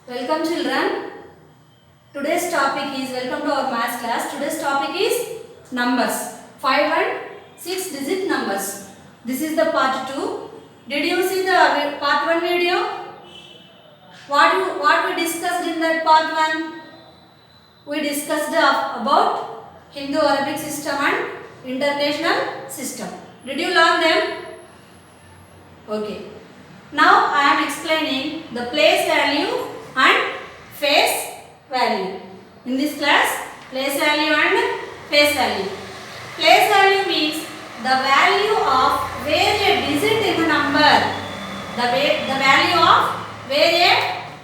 Welcome children. Today's topic is welcome to our maths class. Today's topic is numbers. 5 and 6 digit numbers. This is the part 2. Did you see the part 1 video? What we discussed in that part 1? We discussed about Hindu Arabic system and international system. Did you learn them? Okay. Now I am explaining the place value and face value. In this class, place value and face value. Place value means the value of where a digit in the number. The value of where a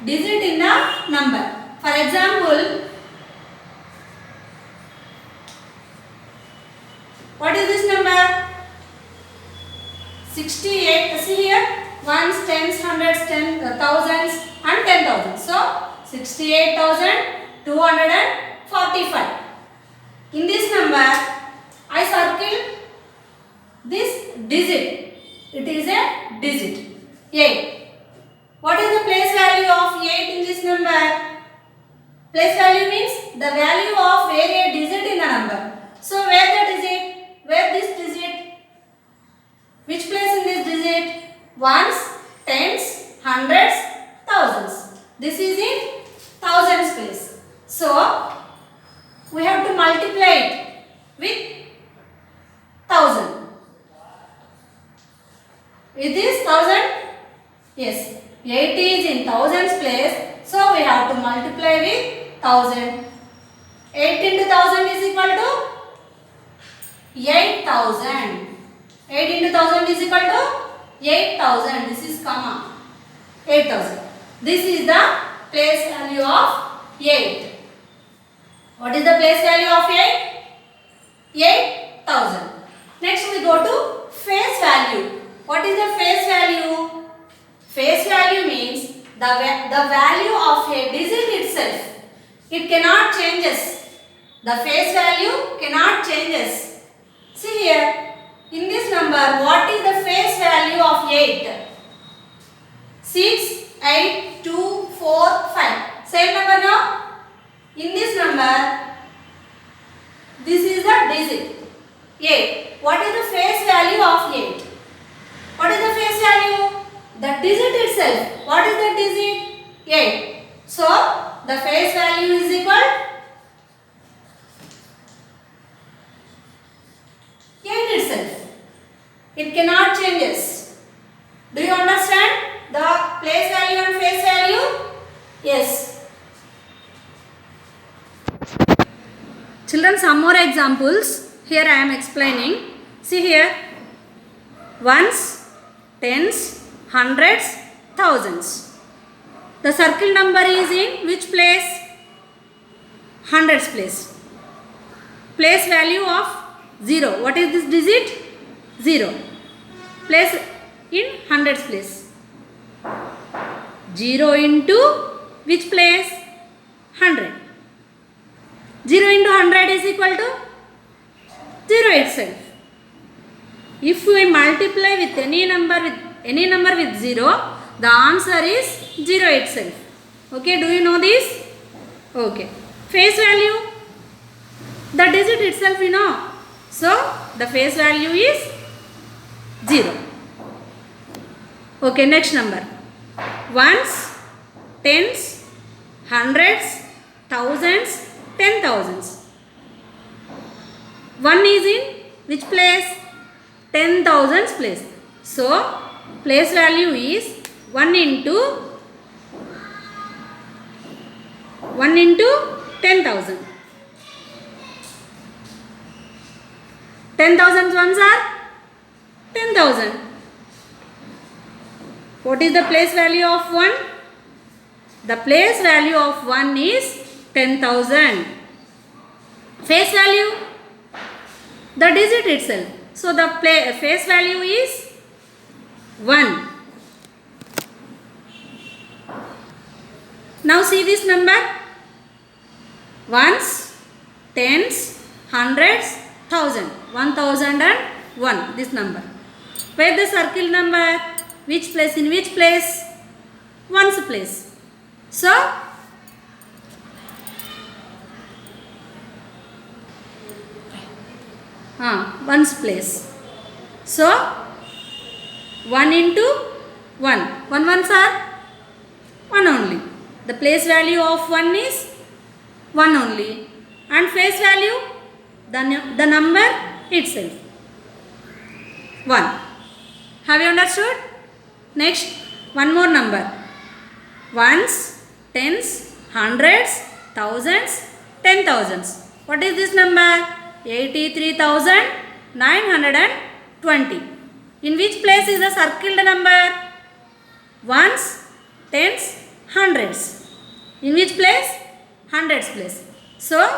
digit in the number. For example, what is this number? 68. See here. Ones, tens, hundreds, thousands and 10,000. So 68,245. In this number, I circle this digit. It is a digit 8. What is the place value of 8 in this number? Place value means the value of where a digit in the number. So where the digit? Where this digit? Which place in this digit? Ones, tens, hundreds, thousands. This is in thousands place. So we have to multiply it with 1000. Is this 1000? Yes. 8 is in thousands place. So we have to multiply with 1000. 8 into 1000 is equal to 8000. 8 into 1000 is equal to 8000. This is comma. 8000. This is the place value of 8. What is the place value of 8? 8000. Next we go to face value. What is the face value? Face value means the value of a digit itself. It cannot changes. The face value cannot changes. See here. In this number, what is the face value of 8? 6, 8, 2, 4, 5. Same number now? In this number, this is the digit 8. What is the face value of 8? What is the face value? The digit itself. What is the digit? 8. So, the face value is equal 8 itself. It cannot changes. Do you understand the place value and face value? Yes. Children, some more examples. Here I am explaining. See here. Ones, tens, hundreds, thousands. The circle number is in which place? Hundreds place. Place value of 0. What is this digit? 0. Place in hundreds place. 0 into which place? 100. 0 into 100 is equal to 0 itself. If we multiply with any number with 0, the answer is 0 itself. Okay, do you know this? Okay. Face value. The digit itself we know. So, the face value is 0. Okay, next number. Ones, tens, hundreds, thousands, 10,000s. 1 is in which place? 10,000s place. So, place value is 1 into 10,000. 10,000 ones are 10,000. What is the place value of 1? The place value of 1 is 10,000. Face value? The digit itself. So the face value is 1. Now see this number. Ones, tens, hundreds, thousand. 1001. This number. Where the circle number? Which place? In which place? Ones place. So ones place. So 1 into 1. 1 ones are 1 only. The place value of 1 is 1 only. And face value, the number itself, 1. Have you understood? Next, one more number. Ones, tens, hundreds, thousands, 10,000s. What is this number? 83,920. In which place is the circled number? Ones, tens, hundreds. In which place? Hundreds place. So,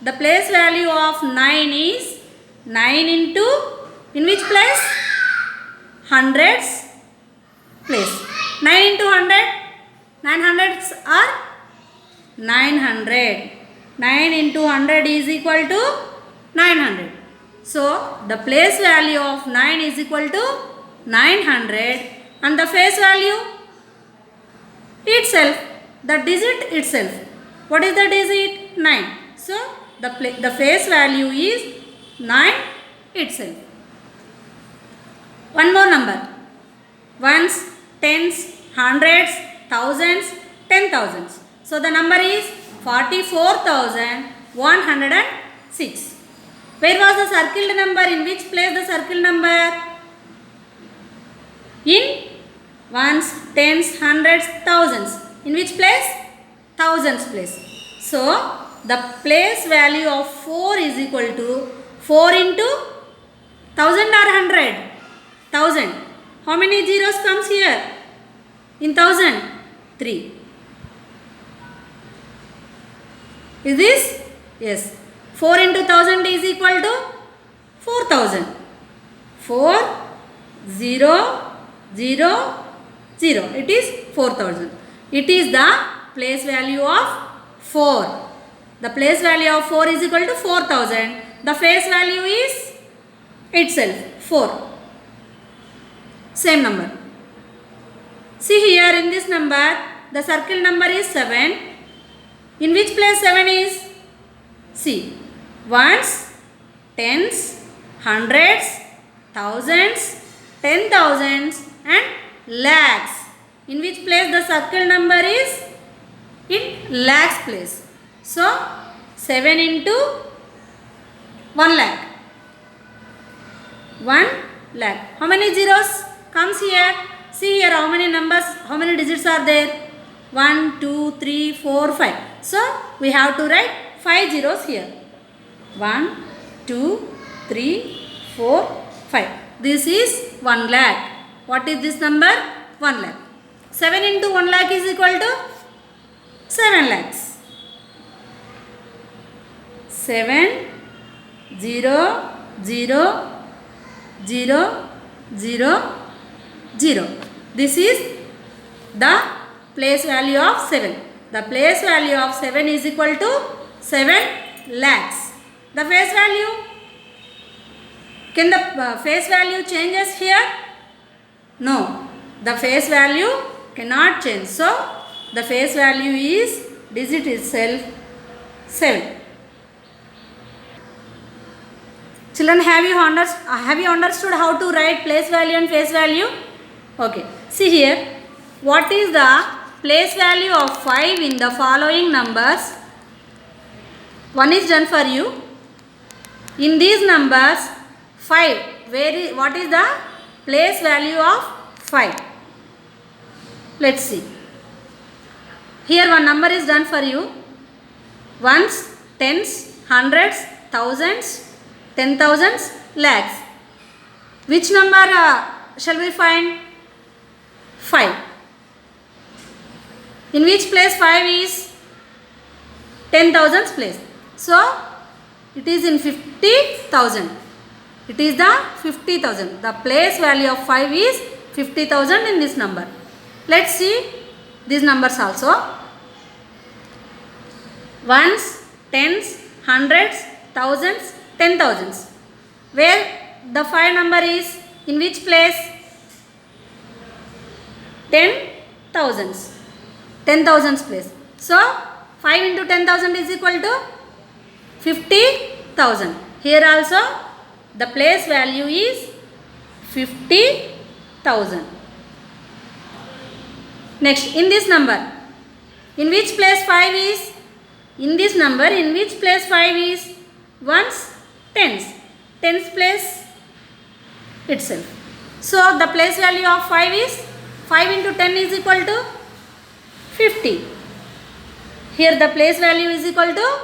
the place value of 9 is 9 into, in which place? Hundreds place. 9 into 100? 900s are 900. 9 into 100 is equal to 900. So, the place value of 9 is equal to 900 and the face value itself, the digit itself. What is the digit? 9. So, the face value is 9 itself. One more number. Ones, tens, hundreds, thousands, 10,000s. So, the number is 44,106. Where was the circled number? In which place the circled number? In ones, tens, hundreds, thousands. In which place? Thousands place. So, the place value of 4 is equal to 4 into 1000 or 100? 1000. How many zeros comes here? In 1000? 3. Is this? Yes. 4 into 1000 is equal to 4000. 4, 0, 0, 0. It is 4000. It is the place value of 4. The place value of 4 is equal to 4000. The face value is itself 4. Same number. See here in this number, the circle number is 7. In which place 7 is? See, ones, tens, hundreds, thousands, 10,000s and lakhs. In which place the circle number is? In lakhs place. So, 7 into 1 lakh. 1 lakh. How many zeros comes here? See here how many numbers, how many digits are there? 1, 2, 3, 4, 5. So, we have to write 5 zeros here. 1, 2, 3, 4, 5. This is 1 lakh. What is this number? 1 lakh. 7 into 1 lakh is equal to 7 lakhs. 7, 0, 0, 0, 0, 0. This is the place value of 7. The place value of 7 is equal to 7 lakhs. The face value, can the face value changes here? No, the face value cannot change. So, the face value is digit itself 7. Children, have you understood how to write place value and face value? Okay. See here, what is the place value of 5 in the following numbers? One is done for you. In these numbers, 5, what is the place value of 5? Let's see. Here one number is done for you. Ones, tens, hundreds, thousands, 10,000s, lakhs. Which number shall we find? 5. In which place 5 is? 10,000s place. So, it is in 50,000. It is the 50,000. The place value of 5 is 50,000 in this number. Let's see these numbers also. Ones, tens, hundreds, thousands, 10,000s. Where the 5 number is? In which place? 10,000s. 10,000's place. So 5 into 10,000 is equal to 50,000. Here also the place value is 50,000. Next, in this number, in which place 5 is? In this number, in which place 5 is? Ones, tens. Tens place itself. So the place value of 5 is 5 into 10 is equal to 50. Here the place value is equal to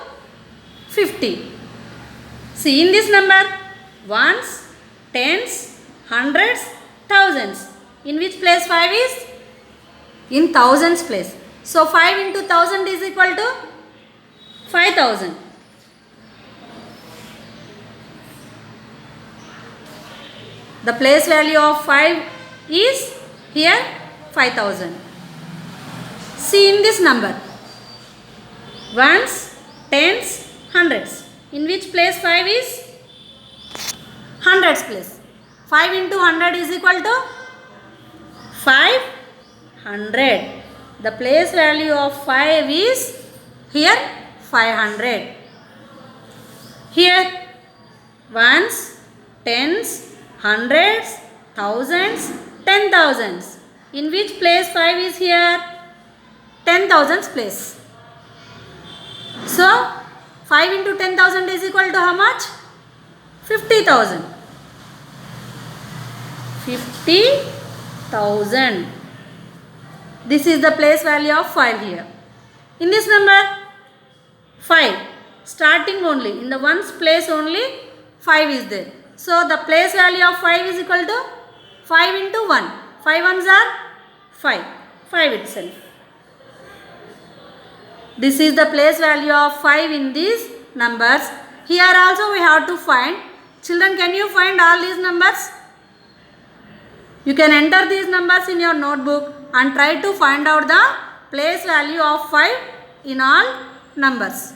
50. See, in this number, ones, tens, hundreds, thousands. In which place 5 is? In thousands place. So 5 into 1000 is equal to 5,000. The place value of 5 is here 5,000. See, in this number, ones, tens, hundreds. In which place 5 is? Hundreds place. 5 into 100 is equal to 500. The place value of 5 is here 500. Here ones, tens, hundreds, thousands, 10,000s. In which place 5 is here? 10,000's place. So 5 into 10,000 is equal to how much? 50,000. 50,000. This is the place value of 5 here. In this number, 5. Starting only. In the ones place only 5 is there. So the place value of 5 is equal to 5 into 1. 5 ones are 5. 5 itself. This is the place value of 5 in these numbers. Here also we have to find. Children, can you find all these numbers? You can enter these numbers in your notebook and try to find out the place value of 5 in all numbers.